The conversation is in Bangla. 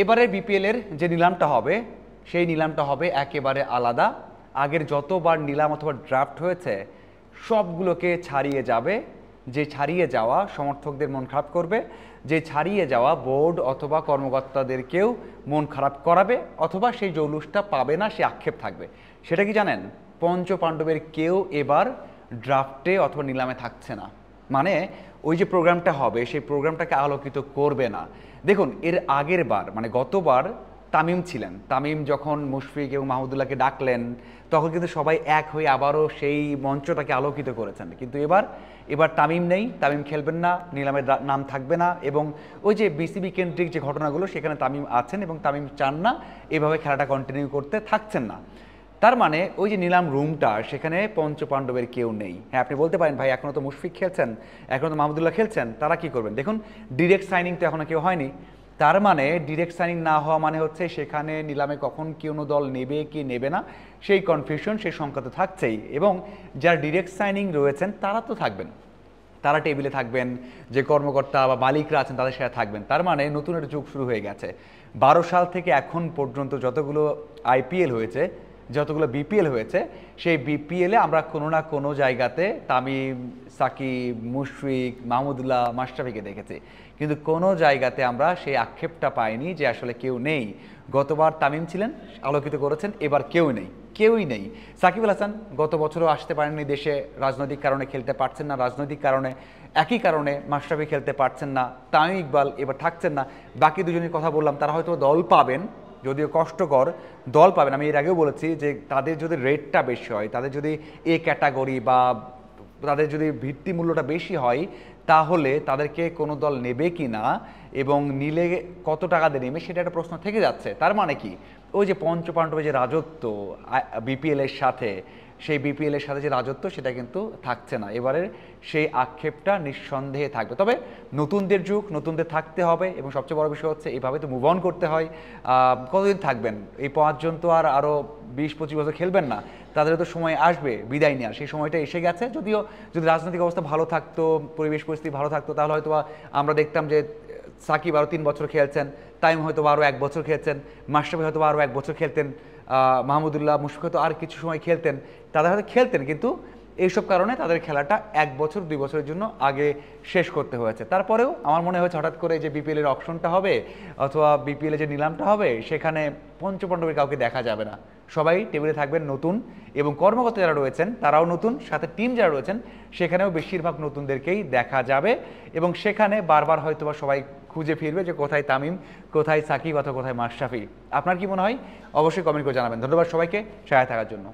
এবারে বিপিএল এর যে নিলামটা হবে সেই নিলামটা হবে একেবারে আলাদা। আগের যতবার নিলাম অথবা ড্রাফট হয়েছে সবগুলোকে ছাড়িয়ে যাবে। যে ছাড়িয়ে যাওয়া সমর্থকদের মন খারাপ করবে, যে ছাড়িয়ে যাওয়া বোর্ড অথবা কর্মকর্তাদেরকেও মন খারাপ করাবে, অথবা সেই জৌলুসটা পাবে না, সে আক্ষেপ থাকবে। সেটা কি জানেন? পঞ্চ পাণ্ডবের কেউ এবার ড্রাফটে অথবা নিলামে থাকছে না। মানে ওই যে প্রোগ্রামটা হবে সেই প্রোগ্রামটাকে আলোকিত করবে না। দেখুন, এর আগের বার মানে গতবার তামিম ছিলেন। তামিম যখন মুশফিক এবং মাহমুদুল্লাহকে ডাকলেন তখন কিন্তু সবাই এক হয়ে আবারও সেই মঞ্চটাকে আলোকিত করেছেন। কিন্তু এবার তামিম নেই, তামিম খেলবেন না, নিলামের নাম থাকবে না, এবং ওই যে বিসিবি কেন্দ্রিক যে ঘটনাগুলো সেখানে তামিম আছেন এবং তামিম চান না এভাবে খেলাটা কন্টিনিউ করতে, থাকছেন না। তার মানে ওই যে নিলাম রুমটা সেখানে পঞ্চ পাণ্ডবের কেউ নেই। হ্যাঁ, আপনি বলতে পারেন ভাই এখনও তো মুশফিক খেলছেন, এখনও তো মাহমুদুল্লাহ খেলছেন, তারা কি করবেন? দেখুন, ডিরেক্ট সাইনিং তো এখনও কেউ হয়নি। তার মানে ডিরেক্ট সাইনিং না হওয়া মানে হচ্ছে সেখানে নিলামে কখন কোনো দল নেবে কি নেবে না সেই কনফিউশন, সেই সংখ্যা তো থাকছেই। এবং যারা ডিরেক্ট সাইনিং রয়েছেন তারা তো থাকবেন, তারা টেবিলে থাকবেন, যে কর্মকর্তা বা মালিকরা আছেন তাদের সাথে থাকবেন। তার মানে নতুন একটা যুগ শুরু হয়ে গেছে। 12 সাল থেকে এখন পর্যন্ত যতগুলো আইপিএল হয়েছে, যতগুলো বিপিএল হয়েছে, সেই বিপিএলে আমরা কোনো না কোনো জায়গাতে তামিম, সাকিব, মুশফিক, মাহমুদুল্লাহ, মাশরাফিকে দেখেছি, কিন্তু কোনো জায়গাতে আমরা সেই আক্ষেপটা পাইনি যে আসলে কেউ নেই। গতবার তামিম ছিলেন, আলোকিত করেছেন, এবার কেউ নেই, কেউই নেই। সাকিব আল হাসান গত বছরও আসতে পারেননি দেশে, রাজনৈতিক কারণে খেলতে পারছেন না, রাজনৈতিক কারণে একই কারণে মাশরাফি খেলতে পারছেন না, তামিম ইকবাল এবার থাকছেন না। বাকি দুজনের কথা বললাম, তারা হয়তো দল পাবেন, যদিও কষ্টকর, দল পাবেন। আমি এর আগেও বলেছি যে তাদের যদি রেটটা বেশি হয়, তাদের যদি এ ক্যাটাগরি বা তাদের যদি ভিত্তি মূল্যটা বেশি হয়, তাহলে তাদেরকে কোনো দল নেবে কি না এবং নিলে কত টাকা দিয়ে নেবে সেটা একটা প্রশ্ন থেকে যাচ্ছে। তার মানে কি, ওই যে পঞ্চ পাণ্ডবের যে রাজত্ব বিপিএলের সাথে, সেই বিপিএলের সাথে যে রাজত্ব সেটা কিন্তু থাকছে না। এবারের সেই আক্ষেপটা নিঃসন্দেহে থাকবে। তবে নতুনদের যুগ, নতুনদের থাকতে হবে, এবং সবচেয়ে বড় বিষয় হচ্ছে এইভাবে তো মুভ অন করতে হয়। কতদিন থাকবেন? এই 5 জন তো আর আরও 20-25 বছর খেলবেন না, তাদেরও তো সময় আসবে বিদায় নেওয়ার, সেই সময়টা এসে গেছে। যদিও যদি রাজনৈতিক অবস্থা ভালো থাকতো, পরিবেশ পরিস্থিতি ভালো থাকতো, তাহলে হয়তো আমরা দেখতাম যে সাকিব আরও 3 বছর খেলছেন, তাইম হয়তো আরও 1 বছর খেলছেন, মাশরাফি হয়তো আরও 1 বছর খেলতেন, মাহমুদুল্লাহ, মুশফিক হয়তো আর কিছু সময় খেলতেন, তাদের হয়তো খেলতেন, কিন্তু এইসব কারণে তাদের খেলাটা 1 বছর 2 বছরের জন্য আগে শেষ করতে হয়েছে। তারপরেও আমার মনে হয়েছে হঠাৎ করে যে বিপিএলের অপশনটা হবে অথবা বিপিএলের যে নিলামটা হবে সেখানে পঞ্চপাণ্ডবের কাউকে দেখা যাবে না। সবাই টেবিলে থাকবেন নতুন, এবং কর্মকর্তা যারা রয়েছেন তারাও নতুন, সাথে টিম যারা রয়েছেন সেখানেও বেশিরভাগ নতুনদেরকেই দেখা যাবে, এবং সেখানে বারবার হয়তো বা সবাই খুঁজে ফিরবে যে কোথায় তামিম, কোথায় সাকিব অথবা কোথায় মাশরাফি। আপনার কি মনে হয়? অবশ্যই কমেন্ট করে জানাবেন। ধন্যবাদ সবাইকে সাথে থাকার জন্য।